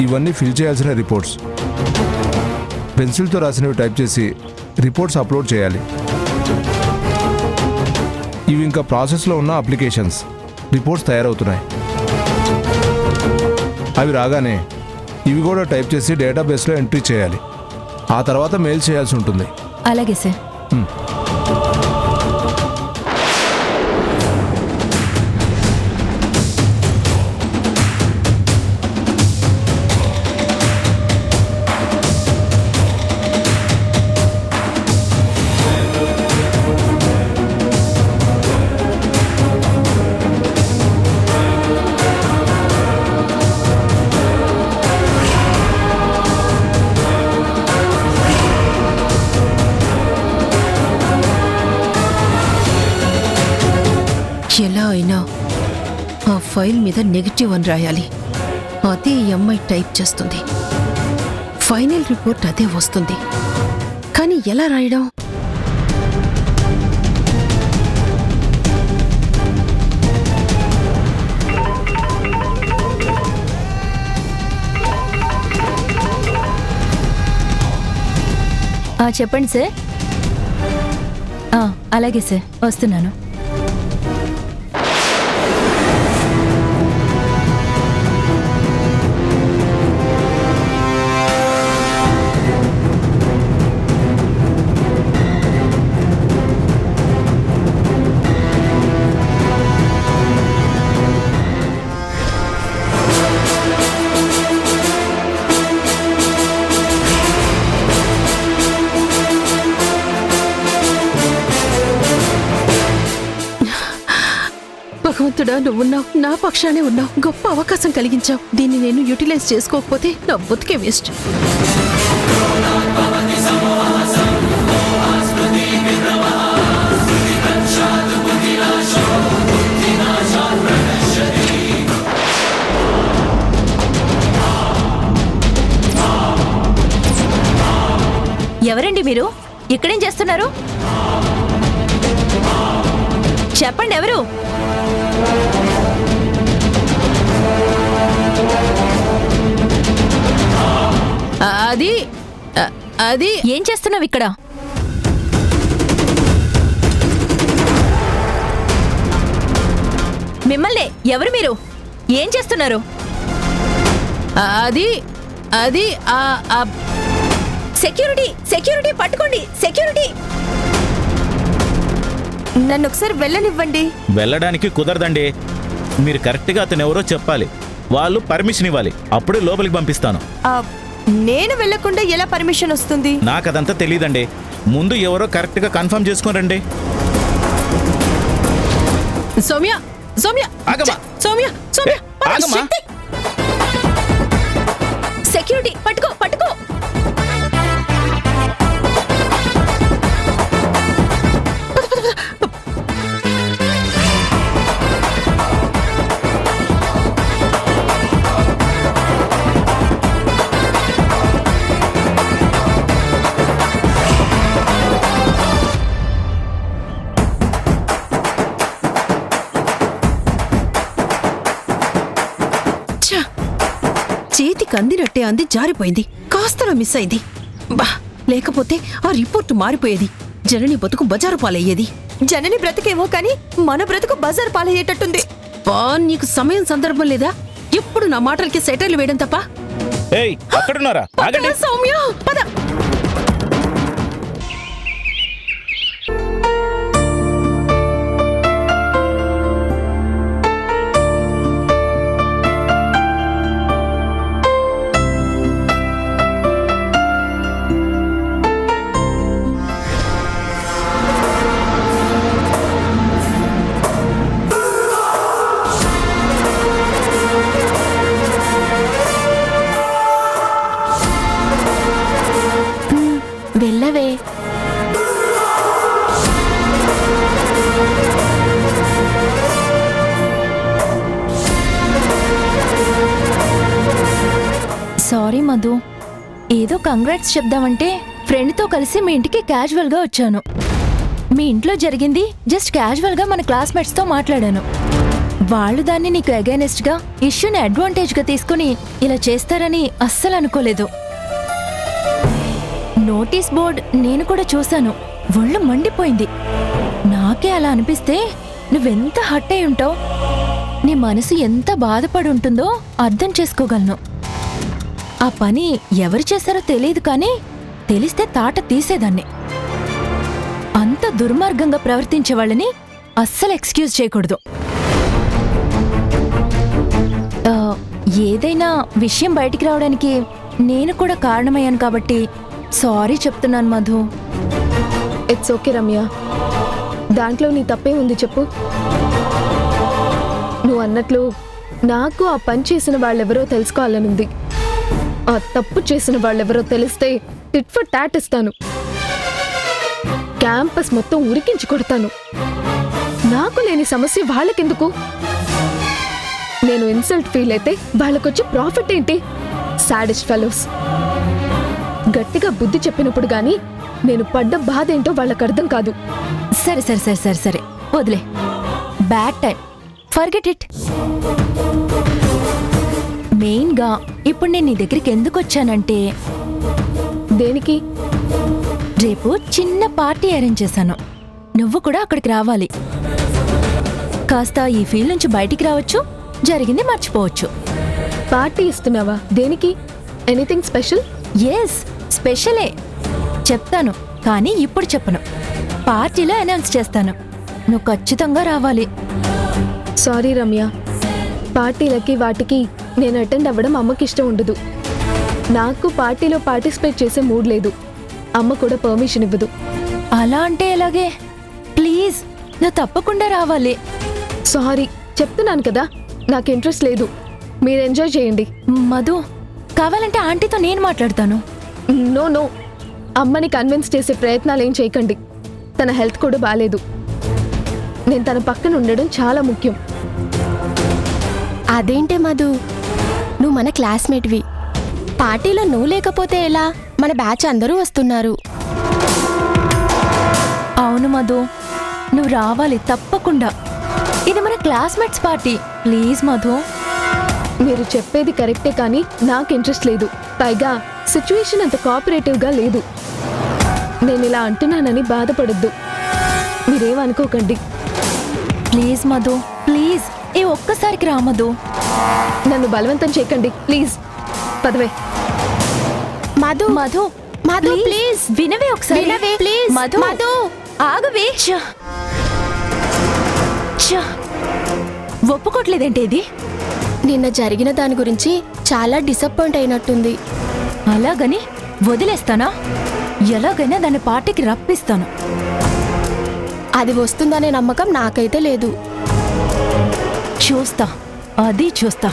ఇవన్నీ ఫిల్ చేయాల్సిన రిపోర్ట్స్. పెన్సిల్తో రాసినవి టైప్ చేసి రిపోర్ట్స్ అప్లోడ్ చేయాలి. ఇవి ఇంకా ప్రాసెస్లో ఉన్న అప్లికేషన్స్. రిపోర్ట్స్ తయారవుతున్నాయి. అవి రాగానే ఇవి కూడా టైప్ చేసి డేటాబేస్లో ఎంట్రీ చేయాలి. ఆ తర్వాత మెయిల్ చేయాల్సి ఉంటుంది. అలాగే సార్. ఎలా అయినా ఆ ఫైల్ మీద నెగిటివ్ అని రాయాలి. అదే ఈ అమ్మాయి టైప్ చేస్తుంది. ఫైనల్ రిపోర్ట్ అదే వస్తుంది. కానీ ఎలా రాయడం? చెప్పండి సార్. అలాగే సార్, వస్తున్నాను. భగవంతుడా, నువ్వున్నావు, నా పక్షానే ఉన్నావు. గొప్ప అవకాశం కలిగించావు. దీన్ని నేను యూటిలైజ్ చేసుకోకపోతే నా బతుకే వేస్ట్. ఎవరండి మీరు? ఇక్కడేం చేస్తున్నారు? చెప్పండి, ఎవరు? అది అది ఏం చేస్తున్నావు ఇక్కడ? మిమ్మల్ని, ఎవరు మీరు? ఏం చేస్తున్నారు? అది అది సెక్యూరిటీ, సెక్యూరిటీ, పట్టుకోండి, సెక్యూరిటీ. నన్ను ఒకసారి వెళ్ళనివ్వండి. వెళ్ళడానికి కుదరదండి. మీరు కరెక్ట్గా అతను ఎవరో చెప్పాలి. వాళ్ళు పర్మిషన్ ఇవ్వాలి. అప్పుడే లోపలికి పంపిస్తాను. నేను వెళ్ళకుండా ఎలా పర్మిషన్ వస్తుంది? నాకు అదంతా తెలియదండి. ముందు ఎవరో కరెక్ట్గా కన్ఫర్మ్ చేసుకోరండి. సౌమ్య, సౌమ్య, ఆగమ్మా. సౌమ్య, సౌమ్య, ఆగమ్మా. సెక్యూరిటీ, పట్టుకో, పట్టుకో. చేతికి అందినట్టే అంది, జారిపోయింది. కాస్తలో మిస్ అయింది. బా, లేకపోతే ఆ రిపోర్టు మారిపోయేది. జనని బతుకు బజారు పాలయ్యేది. జనని బ్రతికేమో కానీ మన బ్రతుకు బజార్ పాలయ్యేటట్టుంది. బా, నీకు సమయం సందర్భం లేదా? ఎప్పుడు నా మాటలకి సెటర్లు వేయడం తప్ప. ఏయ్, అక్కడున్నారా? ఆగండి. సౌమ్య, పద. వెళ్ళవే. సారీ మధు, ఏదో కంగ్రాట్స్ చెప్దామంటే ఫ్రెండ్తో కలిసి మీ ఇంటికి క్యాజువల్గా వచ్చాను. మీ ఇంట్లో జరిగింది జస్ట్ క్యాజువల్గా మన క్లాస్మేట్స్తో మాట్లాడాను. వాళ్ళు దాన్ని నీకు అగైనెస్ట్ గా ఇష్యూని అడ్వాంటేజ్ గా తీసుకుని ఇలా చేస్తారని అస్సలు అనుకోలేదు. నోటీస్ బోర్డ్ నేను కూడా చూశాను, ఒళ్ళు మండిపోయింది. నాకే అలా అనిపిస్తే నువ్వెంత హట్ అయి ఉంటావు, నీ మనసు ఎంత బాధపడి ఉంటుందో అర్థం చేసుకోగలను. ఆ పని ఎవరు చేశారో తెలియదు, కానీ తెలిస్తే తాట తీసేదాన్ని. అంత దుర్మార్గంగా ప్రవర్తించే వాళ్ళని అస్సలు ఎక్స్క్యూజ్ చేయకూడదు. ఏదైనా విషయం బయటికి రావడానికి నేను కూడా కారణమయ్యాను కాబట్టి సారీ చెప్తున్నాను మధు. ఇట్స్ ఓకే రమ్య, దాంట్లో నీ తప్పే ఉంది చెప్పు. నువ్వు అన్నట్లు నాకు ఆ పని చేసిన వాళ్ళెవరో తెలుసుకోవాలనుంది. ఆ తప్పు చేసిన వాళ్ళెవరో తెలిస్తే టిట్ ఫర్ టాట్ ఇస్తాను. క్యాంపస్ మొత్తం ఉరికించి కొడతాను. నాకు లేని సమస్య వాళ్ళకెందుకు? నేను ఇన్సల్ట్ ఫీల్ అయితే వాళ్ళకొచ్చి ప్రాఫిట్ ఏంటి? Sadist fellows. గట్టిగా బుద్ధి చెప్పినప్పుడు గాని నేను పడ్డ బాధ ఏంటో వాళ్ళకి అర్థం కాదు. సరే సరే సరే సరే సరే వదిలే. Bad time, forget it. మెయిన్గా ఇప్పుడు నేను నీ దగ్గరికి ఎందుకు వచ్చానంటే, దేనికి? రేపు చిన్న పార్టీ అరేంజ్ చేశాను, నువ్వు కూడా అక్కడికి రావాలి. కాస్త ఈ ఫీల్డ్ నుంచి బయటికి రావచ్చు, జరిగింది మర్చిపోవచ్చు. పార్టీ ఇస్తున్నావా? దేనికి? Anything special? ఎస్, స్పెషలే. చెప్తాను, కానీ ఇప్పుడు చెప్పను. పార్టీలో అనౌన్స్ చేస్తాను, నువ్వు ఖచ్చితంగా రావాలి. సారీ రమ్య, పార్టీలకి వాటికి నేను అటెండ్ అవ్వడం అమ్మకి ఇష్టం ఉండదు. నాకు పార్టీలో పార్టిసిపేట్ చేసే మూడ్ లేదు. అమ్మ కూడా పర్మిషన్ ఇవ్వదు. అలా అంటే ఎలాగే? ప్లీజ్, నువ్వు తప్పకుండా రావాలి. సారీ, చెప్తున్నాను కదా, నాకు ఇంట్రెస్ట్ లేదు. మీరు ఎంజాయ్ చేయండి. మధు, కావాలంటే ఆంటీతో నేను మాట్లాడతాను. నో నో, అమ్మని కన్విన్స్ చేసే ప్రయత్నాలు ఏం చేయకండి. తన హెల్త్ కూడా బాగాలేదు. నేను తన పక్కన ఉండడం చాలా ముఖ్యం. అదేంటే మధు, నువ్వు మన క్లాస్మేట్వి. పార్టీలో నువ్వు లేకపోతే ఎలా? మన బ్యాచ్ అందరూ వస్తున్నారు. అవును మధు, నువ్వు రావాలి తప్పకుండా. ఇది మన క్లాస్మేట్స్ పార్టీ. ప్లీజ్ మధు. మీరు చెప్పేది కరెక్టే, కానీ నాకు ఇంట్రెస్ట్ లేదు. పైగా సిచ్యువేషన్ అంత కోఆపరేటివ్గా లేదు. నేను ఇలా అంటున్నానని బాధపడొద్దు. మీరేమనుకోకండి. ప్లీజ్ మధు, ప్లీజ్, ఈ ఒక్కసారికి రా మధు. నన్ను బలవంతం చేయకండి ప్లీజ్. పదవే. మధు మధు, మధు ప్లీజ్ వినవే ఒకసారి. వినవే, ప్లీజ్. మధు, మధు ఆగవే. ఒప్పుకోట్లేదంటే ఇది? నిన్న జరిగిన దాని గురించి చాలా డిసప్పాయింట్ అయినట్టుంది. అలాగని వదిలేస్తానా? ఎలాగైనా దాన్ని పార్టీకి రప్పిస్తాను. అది వస్తుందనే నమ్మకం నాకైతే లేదు. చూస్తా, అది చూస్తా.